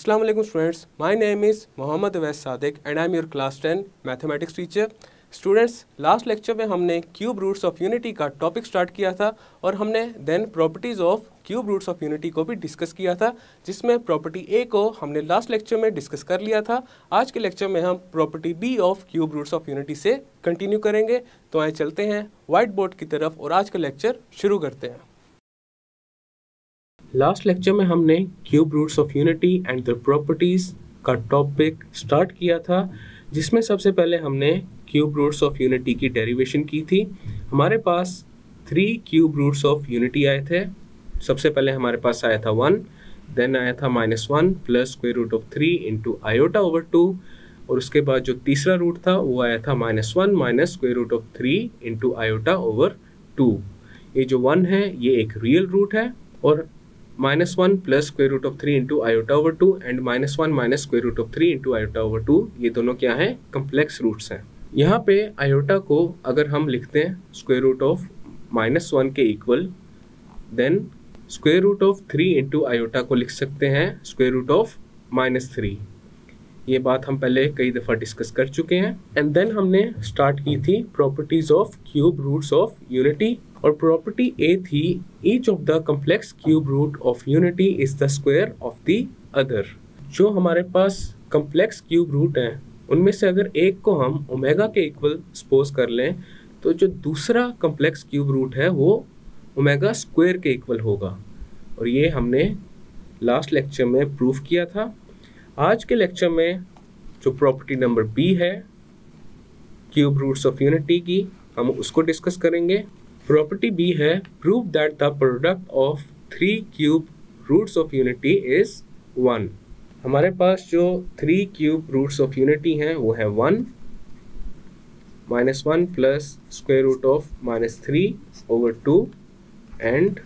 Assalamu alaikum students, my name is Mohammad Awais Sadiq and I am your class 10 mathematics teacher. Students, last lecture में हमने cube roots of unity का topic start किया था और हमने then properties of cube roots of unity को भी discuss किया था, जिसमें प्रॉपर्टी ए को हमने लास्ट लेक्चर में डिस्कस कर लिया था। आज के लेक्चर में हम property B of cube roots of unity से कंटिन्यू करेंगे। तो आए चलते हैं वाइट बोर्ड की तरफ और आज का लेक्चर शुरू करते हैं। लास्ट लेक्चर में हमने cube roots of unity and the properties का टॉपिक स्टार्ट किया था, जिसमें सबसे पहले हमने क्यूब रूट्स ऑफ यूनिटी की डेरिवेशन की थी। हमारे पास 3 क्यूब रूट्स ऑफ यूनिटी आए थे। सबसे पहले हमारे पास आया था 1, देन आया था -1 plus square root of 3 into iota over 2, और उसके बाद जो तीसरा रूट था वो आया था -1 minus square root of 3 into iota over 2। ये जो 1 है ये एक रियल रूट है, और -1 plus square root of 3 into iota over 2 and -1 minus square root of 3 into iota over 2, ये दोनों क्या हैं? कम्प्लेक्स रूट्स हैं। यहाँ पे आयोटा को अगर हम लिखते हैं स्क्वायर रूट ऑफ -1 के equal, then square root of 3 into iota को लिख सकते हैं स्क्वायर रूट ऑफ -3। ये बात हम पहले कई दफ़ा डिस्कस कर चुके हैं। एंड देन हमने स्टार्ट की थी properties of cube roots of unity, और प्रॉपर्टी ए थी each of the complex cube root of unity is the square of the other. जो हमारे पास कम्प्लेक्स क्यूब रूट हैं उनमें से अगर एक को हम ओमेगा के इक्वल सपोज कर लें, तो जो दूसरा कम्प्लेक्स क्यूब रूट है वो ओमेगा स्क्वायर के इक्वल होगा, और ये हमने लास्ट लेक्चर में प्रूफ किया था। आज के लेक्चर में जो प्रॉपर्टी नंबर बी है क्यूब रूट्स ऑफ यूनिटी की, हम उसको डिस्कस करेंगे। प्रॉपर्टी बी है prove that the product of 3 cube roots of unity is 1। हमारे पास जो 3 क्यूब रूट्स ऑफ यूनिटी हैं वो है 1, -1 plus square root of -3 over 2 and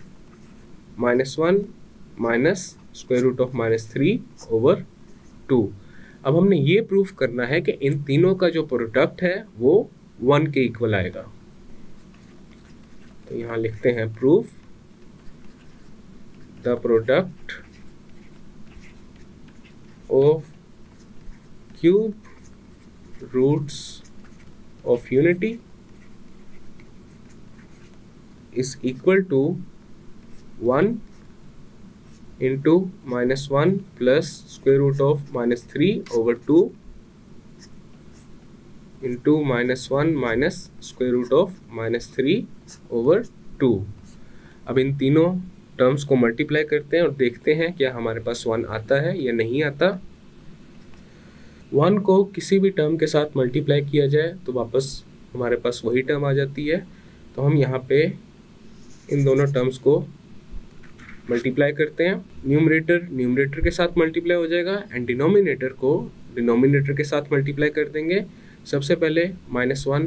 -1 minus square root of -3 over 2। अब हमने ये प्रूफ करना है कि इन तीनों का जो प्रोडक्ट है वो 1 के इक्वल आएगा। तो यहाँ लिखते हैं proof the product of cube roots of unity is equal to 1 into -1 plus square root of -3 over 2 into -1 minus square root of -3 over 2। अब इन तीनों टर्म्स को मल्टीप्लाई करते हैं और देखते हैं क्या हमारे पास 1 आता है या नहीं आता। 1 को किसी भी टर्म के साथ मल्टीप्लाई किया जाए तो वापस हमारे पास वही टर्म आ जाती है। तो हम यहाँ पे इन दोनों टर्म्स को मल्टीप्लाई करते हैं। न्यूमरेटर के साथ मल्टीप्लाई हो जाएगा एंड डिनोमिनेटर को डिनोमिनेटर के साथ मल्टीप्लाई कर देंगे। सबसे पहले -1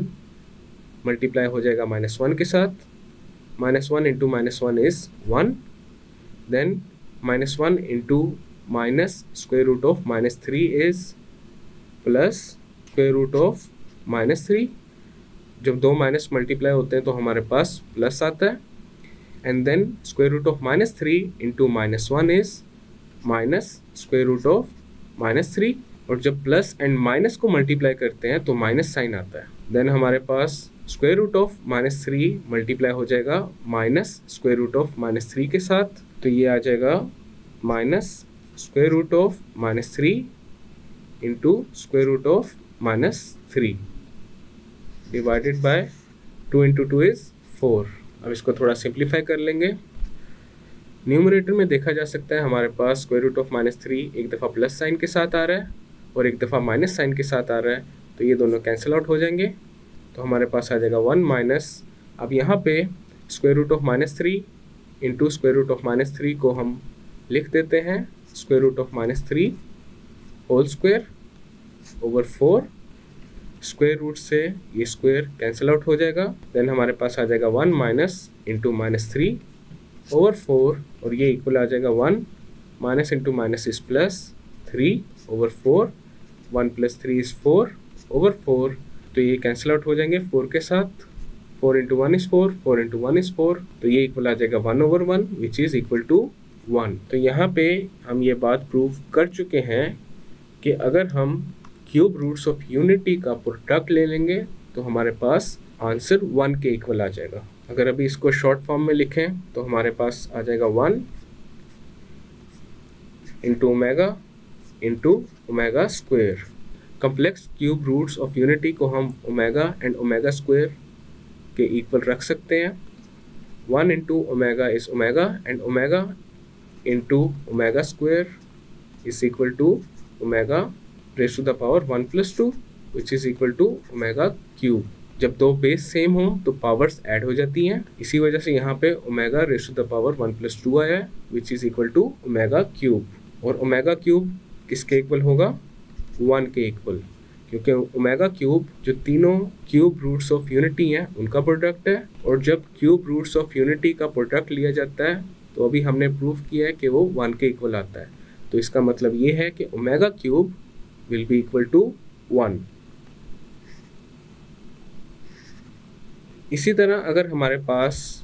मल्टीप्लाई हो जाएगा -1 के साथ, -1 into -1 is 1, then -1 into minus square root of -3 is plus square root of -3। जब 2 माइनस मल्टीप्लाई होते हैं तो हमारे पास प्लस आता है, and then square root of -3 into -1 is minus square root of -3, और जब प्लस एंड माइनस को मल्टीप्लाई करते हैं तो माइनस साइन आता है। देन हमारे पास स्क्वायर रूट ऑफ -3 मल्टीप्लाई हो जाएगा माइनस स्क्वायर रूट ऑफ -3 के साथ, तो ये आ जाएगा minus square root of -3 into square root of -3 divided by 2 into 2 is 4। अब इसको थोड़ा सिंप्लीफाई कर लेंगे। न्यूमरेटर में देखा जा सकता है हमारे पास स्क्वायर रूट ऑफ -3 एक दफ़ा प्लस साइन के साथ आ रहा है और एक दफ़ा माइनस साइन के साथ आ रहा है, तो ये दोनों कैंसिल आउट हो जाएंगे। तो हमारे पास आ जाएगा 1 माइनस, अब यहाँ पे square root of -3 into square root of -3 को हम लिख देते हैं square root of -3 whole square over 4। Square root से ये स्क्वायर कैंसिल आउट हो जाएगा, देन हमारे पास आ जाएगा 1 माइनस इंटू -3 ओवर 4, और ये इक्वल आ जाएगा 1 minus into minus is plus 3 over 4, 1 plus 3 is 4 over 4, तो ये कैंसिल आउट हो जाएंगे 4 के साथ। 4 इंटू 1 इज 4, 4 इंटू 1 इज 4, तो ये इक्वल आ जाएगा 1 over 1 which is equal to 1। तो यहाँ पे हम ये बात प्रूव कर चुके हैं कि अगर हम क्यूब रूट्स ऑफ यूनिटी का प्रोडक्ट ले लेंगे तो हमारे पास आंसर 1 के इक्वल आ जाएगा। अगर अभी इसको शॉर्ट फॉर्म में लिखें तो हमारे पास आ जाएगा 1 into omega square. Complex cube roots of unity को हम ओमेगा एंड ओमेगा स्क्वेयर के इक्वल रख सकते हैं। 1 into omega is omega and omega into omega square is equal to omega raise to the power 1+2 which is equal to omega cube. जब दो base same हो तो पावर्स ऐड हो जाती हैं, इसी वजह से यहाँ पे omega raise to the power 1+2 आया है which is equal to omega cube. और ओमेगा क्यूब किसके इक्वल होगा? 1 के इक्वल, क्योंकि ओमेगा क्यूब जो तीनों क्यूब रूट्स ऑफ यूनिटी हैं उनका प्रोडक्ट है। और जब क्यूब रूट्स ऑफ यूनिटी का प्रोडक्ट लिया जाता है तो अभी हमने प्रूव किया है कि वो 1 के इक्वल आता है। तो इसका मतलब ये है कि omega cube will be equal to 1। इसी तरह अगर हमारे पास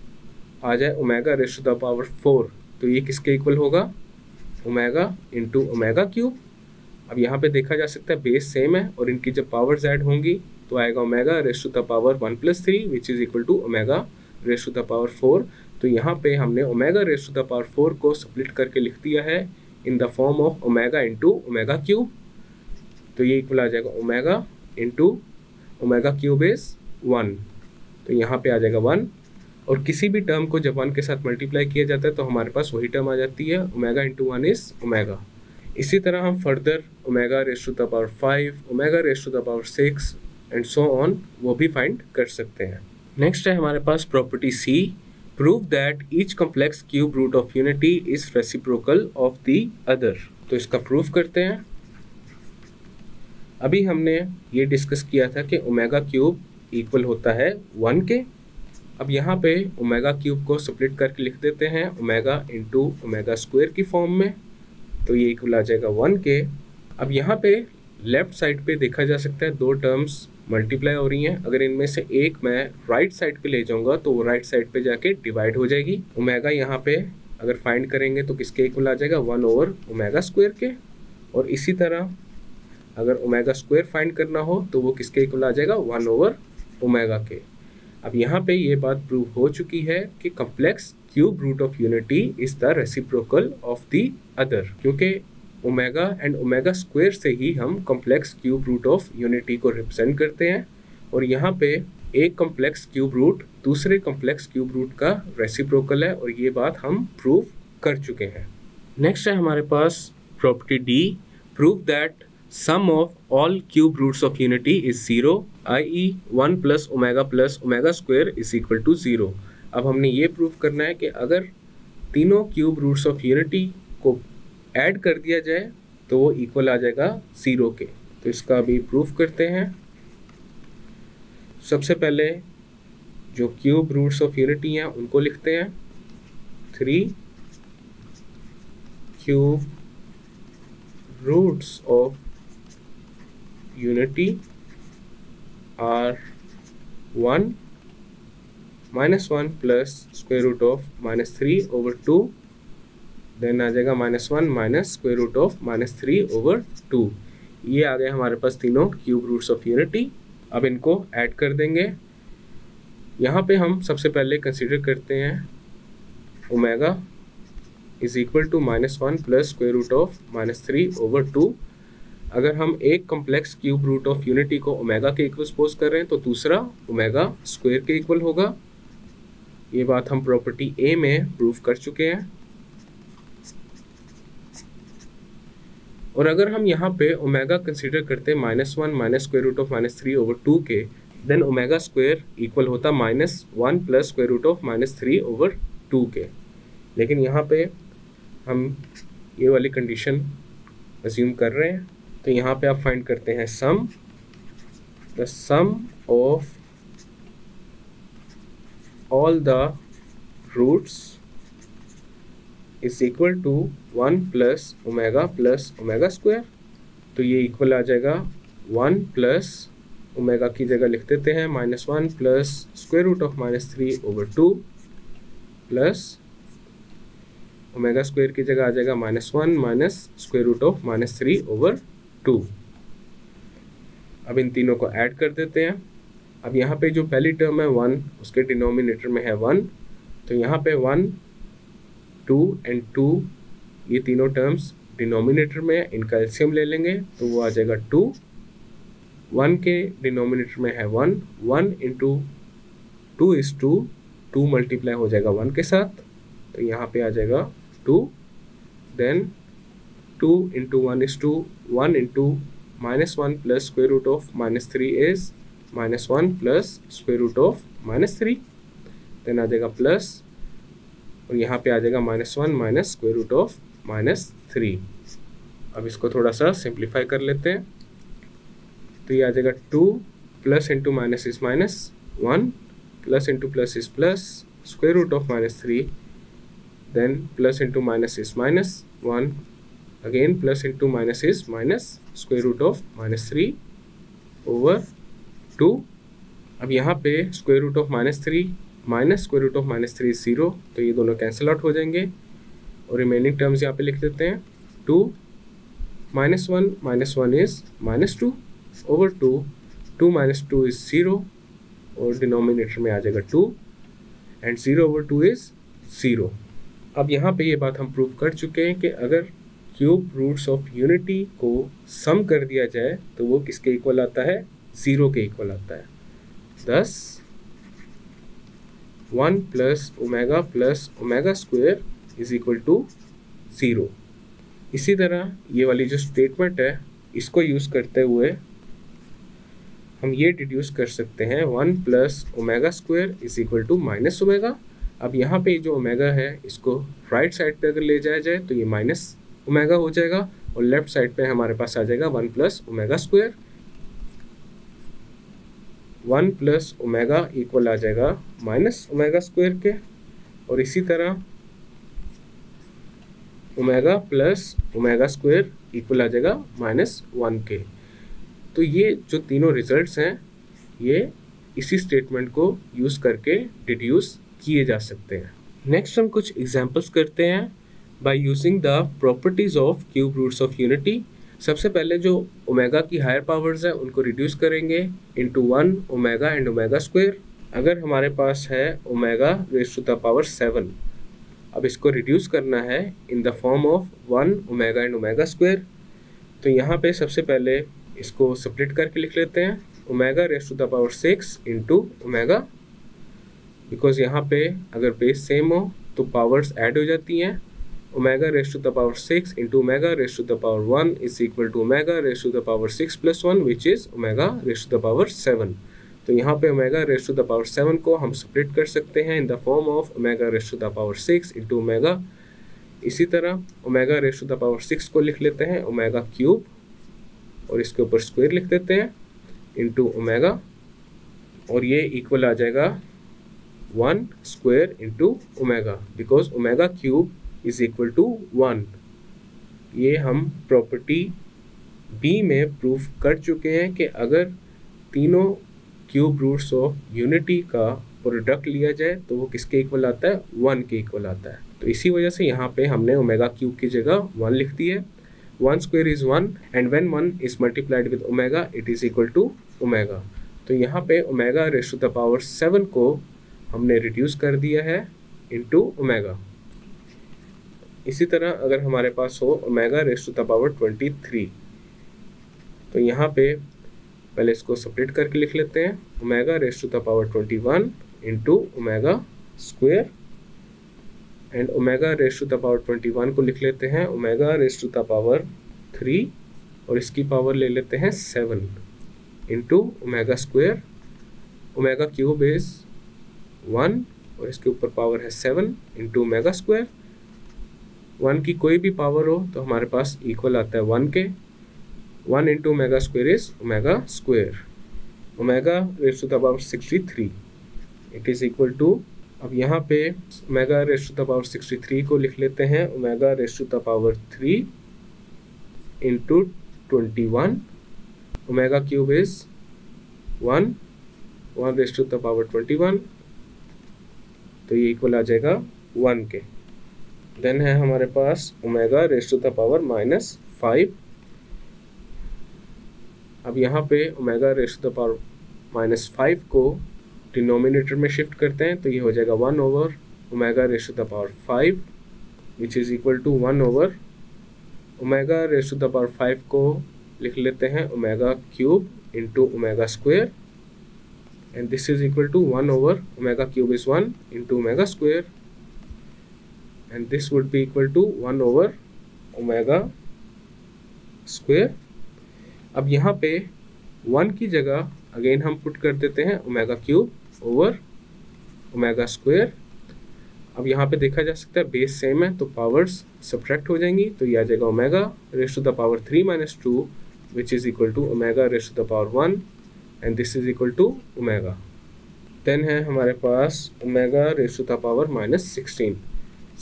आ जाए omega raise to the power 4 तो ये किसके इक्वल होगा? Omega into omega cube. अब यहाँ पे देखा जा सकता है बेस सेम है और इनकी जब पावर्स ऐड होंगी तो आएगा omega raise to the power 1+3 which is equal to omega raise to the power 4। तो यहाँ पे हमने omega raise to the power 4 को स्प्लिट करके लिख दिया है in the form of omega into omega cube. तो ये इक्वल आ जाएगा omega into omega cube is 1। तो यहाँ पे आ जाएगा 1 और किसी भी टर्म को जब 1 के साथ मल्टीप्लाई किया जाता है तो हमारे पास वही टर्म आ जाती है, ओमेगा इंटू 1 इज़ ओमेगा। इसी तरह हम further omega raise to the power 5, omega raise to the power 6 and so on वो भी फाइंड कर सकते हैं। नेक्स्ट है हमारे पास property C, prove that each complex cube root of unity is reciprocal of the other. तो इसका प्रूफ करते हैं। अभी हमने ये डिस्कस किया था कि ओमेगा क्यूब इक्वल होता है 1 के। अब यहाँ पे ओमेगा क्यूब को स्प्लिट करके लिख देते हैं ओमेगा इंटू ओमेगा स्क्वायर की फॉर्म में, तो ये इक्वल आ जाएगा 1 के। अब यहाँ पे लेफ्ट साइड पे देखा जा सकता है दो टर्म्स मल्टीप्लाई हो रही हैं। अगर इनमें से एक मैं राइट साइड पे ले जाऊंगा तो वो राइट साइड पे जाके डिवाइड हो जाएगी। ओमेगा यहाँ पे अगर फाइंड करेंगे तो किसके इक्वल आ जाएगा? 1 ओवर ओमेगा स्क्वायर के। और इसी तरह अगर ओमेगा स्क्वायर फाइंड करना हो तो वो किसके इक्वल आ जाएगा? 1 ओवर ओमेगा के। अब यहाँ पे ये बात प्रूव हो चुकी है कि complex cube root of unity is the reciprocal of the अदर, क्योंकि ओमेगा एंड ओमेगा स्क्वायर से ही हम complex cube root of unity को रिप्रेजेंट करते हैं। और यहाँ पे एक कॉम्प्लेक्स क्यूब रूट दूसरे कॉम्प्लेक्स क्यूब रूट का रेसिप्रोकल है और ये बात हम प्रूव कर चुके हैं। नेक्स्ट है हमारे पास property D, prove that sum of all cube roots of unity is 0, i.e. 1 plus omega square is equal to 0। अब हमने ये प्रूव करना है कि अगर तीनों क्यूब रूट्स ऑफ यूनिटी को ऐड कर दिया जाए तो वो इक्वल आ जाएगा 0 के। तो इसका अभी प्रूफ करते हैं। सबसे पहले जो क्यूब रूट्स ऑफ यूनिटी हैं उनको लिखते हैं। 3 cube roots of unity are 1 -1 plus square root of -3 over 2, then आ जाएगा -1 minus square root of -3 over 2। ये आ गए हमारे पास तीनों क्यूब रूट्स ऑफ यूनिटी। अब इनको ऐड कर देंगे। यहाँ पे हम सबसे पहले कंसीडर करते हैं omega is equal to -1 plus square root of -3 over 2। अगर हम एक complex cube root of unity को ओमेगा के इक्वल सपोज कर रहे हैं तो दूसरा ओमेगा स्क्वायर के इक्वल होगा। ये बात हम प्रॉपर्टी ए में प्रूफ कर चुके हैं। और अगर हम यहाँ पे ओमेगा कंसीडर करते हैं -1 minus square root of -3 over 2 के, देन ओमेगा स्क्वायर इक्वल होता -1 plus square root of -3 over 2 के। लेकिन यहाँ पे हम ये वाली कंडीशन अज्यूम कर रहे हैं, तो यहाँ पे आप फाइंड करते हैं sum, the sum of all the roots is equal to 1 plus omega square. तो ये इक्वल आ जाएगा 1 प्लस ओमेगा की जगह लिख देते हैं -1 plus square root of -3 over 2 plus omega square की जगह आ जाएगा -1 माइनस स्क्वायर रूट ऑफ -3/2। अब इन तीनों को ऐड कर देते हैं। अब यहाँ पे जो पहली टर्म है 1, उसके डिनोमिनेटर में है 1, तो यहाँ पे 1, 2 एंड 2 ये तीनों टर्म्स डिनोमिनेटर में, इनका एलसीएम ले लेंगे तो वो आ जाएगा 2। 1 के डिनोमिनेटर में है 1, 1 इंटू 2 इज 2, 2 मल्टीप्लाई हो जाएगा 1 के साथ, तो यहाँ पे आ जाएगा 2। Then 2 into 1 is 2, 1 into -1 plus square root of -3 is -1 plus square root of -3, then आ जाएगा प्लस, और यहाँ पे आ जाएगा -1 माइनस स्क्वायर रूट ऑफ -3। अब इसको थोड़ा सा सिंप्लीफाई कर लेते हैं, तो ये आ जाएगा 2 plus into minus is -1 plus into plus is plus square root of -3, then plus into minus is -1, again plus into minus is minus square root of -3/2। अब यहाँ पे square root of -3 minus square root of -3 is 0, तो ये दोनों cancel out हो जाएंगे और remaining terms यहाँ पे लिख देते हैं। 2 -1 इज -2/2, 2 माइनस 2 इज 0 और डिनोमिनेटर में आ जाएगा 2 एंड 0/2 इज 0। अब यहाँ पे ये बात हम प्रूव कर चुके हैं कि अगर क्यूब रूट्स ऑफ यूनिटी को सम कर दिया जाए तो वो किसके इक्वल आता है, 0 के इक्वल आता है। thus 1 plus omega square is equal to 0। इसी तरह ये वाली जो स्टेटमेंट है इसको यूज़ करते हुए हम ये डिड्यूस कर सकते हैं 1 plus omega square is equal to minus omega. अब यहाँ पे जो ओमेगा है इसको राइट साइड पे अगर ले जाया जाए तो ये माइनस ओमेगा हो जाएगा और लेफ्ट साइड पे हमारे पास आ जाएगा 1 plus omega square. 1 plus omega equal आ जाएगा माइनस ओमेगा स्क्वायर के, और इसी तरह omega plus omega square equal आ जाएगा -1 के। तो ये जो तीनों रिजल्ट्स हैं ये इसी स्टेटमेंट को यूज़ करके डिड्यूस किए जा सकते हैं। नेक्स्ट हम कुछ एग्जांपल्स करते हैं by using the properties of cube roots of unity. सबसे पहले जो ओमेगा की हायर पावर्स है उनको रिड्यूस करेंगे into 1 omega and omega square. अगर हमारे पास है omega raise to the power 7, अब इसको रिड्यूस करना है in the form of 1 omega and omega square. तो यहाँ पे सबसे पहले इसको सेपरेट करके लिख लेते हैं, omega raise to the power 6 into omega, because यहाँ पे अगर बेस सेम हो तो पावर्स ऐड हो जाती हैं। Omega raise to the power 6 into omega raise to the power 1 is equal to omega raise to the power 6 plus 1 which is omega raise to the power 7। तो यहाँ पे omega raise to the power 7 को हम separate कर सकते हैं in the form of omega raise to the power 6 into omega. इसी तरह omega raise to the power 6 को लिख लेते हैं ओमेगा क्यूब और इसके ऊपर स्क्वायर लिख देते हैं इंटू ओमेगा, और ये इक्वल आ जाएगा 1 square into omega, because omega cube is equal to 1। ये हम प्रॉपर्टी बी में प्रूफ कर चुके हैं कि अगर तीनों क्यूब रूट्स ऑफ यूनिटी का प्रोडक्ट लिया जाए तो वो किसके इक्वल आता है, 1 के इक्वल आता है। तो इसी वजह से यहाँ पे हमने ओमेगा क्यूब की जगह 1 लिख दी है। 1 square is 1 and when 1 is multiplied with omega it is equal to omega. तो यहाँ पे omega raise to the power 7 को हमने रिड्यूस कर दिया है इनटू ओमेगा। इसी तरह अगर हमारे पास हो omega raise to the power 23, तो यहाँ पे पहले इसको सेपरेट करके लिख लेते हैं, omega raise to the power 21 into omega square, and omega raise to the power 21 को लिख लेते हैं omega raise to the power 3 और इसकी पावर ले लेते हैं 7 into omega square. Omega cube is 1 और इसके ऊपर पावर है 7 इंटू ओमेगा स्क्वायर। 1 की कोई भी पावर हो तो हमारे पास इक्वल आता है 1 के। 1 into omega square is omega square. Omega raise to the power 63 it is equal to, अब यहाँ पे omega raise to the power 63 को लिख लेते हैं omega raise to the power 3 into 21। Omega cube is 1 raise to the power 21, तो ये equal आ जाएगा 1 के। देन है हमारे पास omega raise to the power -5। अब यहाँ पे omega raise to the power -5 को डिनोमिनेटर में शिफ्ट करते हैं, तो ये हो जाएगा 1 over omega raise to the power 5 which is equal to 1 over omega raise to the power 5 को लिख लेते हैं omega cube into omega square, and this is equal to 1 over omega cube is 1 into omega square, and this would be equal to 1 over omega square. अब यहाँ पे 1 की जगह again हम पुट कर देते हैं omega cube over omega square. अब यहाँ पे देखा जा सकता है बेस सेम है तो पावर्स सब्ट्रैक्ट हो जाएंगी, तो ये आ जाएगा omega raise to the power 3 - 2 which is equal to omega raised to the power 1 and this is equal to omega। then है हमारे पास omega raised to the power -16।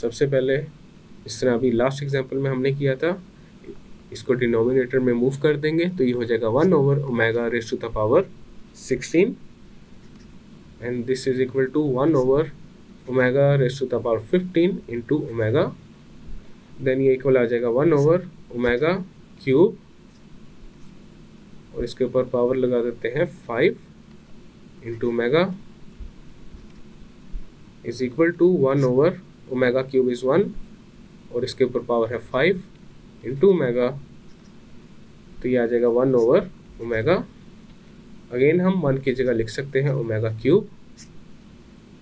सबसे पहले इस तरह अभी लास्ट एग्जांपल में हमने किया था, इसको डिनोमिनेटर में मूव कर देंगे तो ये हो जाएगा 1 over omega raise to the power 16 and this is equal to 1 over omega raise to the power 15 into omega, then ये इक्वल आ जाएगा 1 ओवर ओमेगा क्यूब और इसके ऊपर पावर लगा देते हैं 5 into omega is equal to 1 over omega cube is 1 और इसके ऊपर पावर है 5 इंटू ओमेगा, तो ये आ जाएगा 1 ओवर ओमेगा। अगेन हम 1 की जगह लिख सकते हैं ओमेगा क्यूब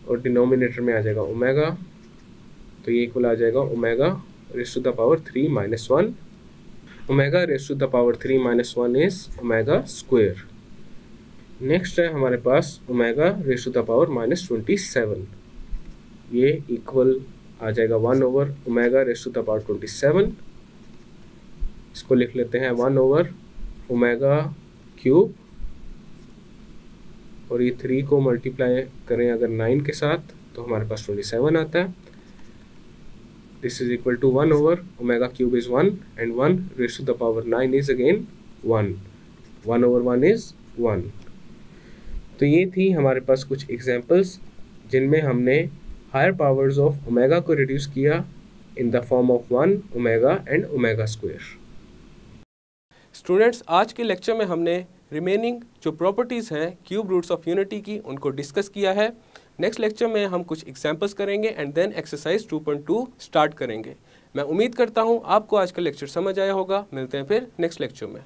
और डिनोमिनेटर में आ जाएगा ओमेगा, तो ये इक्वल आ जाएगा omega raise to the power 3 - 1। Omega raise to the power 3 - 1 is omega square. Next है हमारे पास omega raise to the power -27, ये इक्वल आ जाएगा 1 over omega raise to the power 27। इसको लिख लेते हैं 1 ओवर ओमेगा क्यूब और ये 3 को मल्टीप्लाई करें अगर 9 के साथ तो हमारे पास 27 आता है। This is equal to 1 over omega cube is 1 and 1 raised to the power 9 is again 1. 1 over 1 is 1. तो ये थी हमारे पास कुछ एग्जांपल्स जिनमें हमने हायर पावर्स ऑफ ओमेगा को रिड्यूस किया इन the form of 1 omega and omega square. Students, आज के लेक्चर में हमने रिमेनिंग जो प्रॉपर्टीज़ हैं क्यूब रूट्स ऑफ यूनिटी की उनको डिस्कस किया है। नेक्स्ट लेक्चर में हम कुछ एग्जांपल्स करेंगे एंड देन एक्सरसाइज 2.2 स्टार्ट करेंगे। मैं उम्मीद करता हूँ आपको आज का लेक्चर समझ आया होगा। मिलते हैं फिर नेक्स्ट लेक्चर में।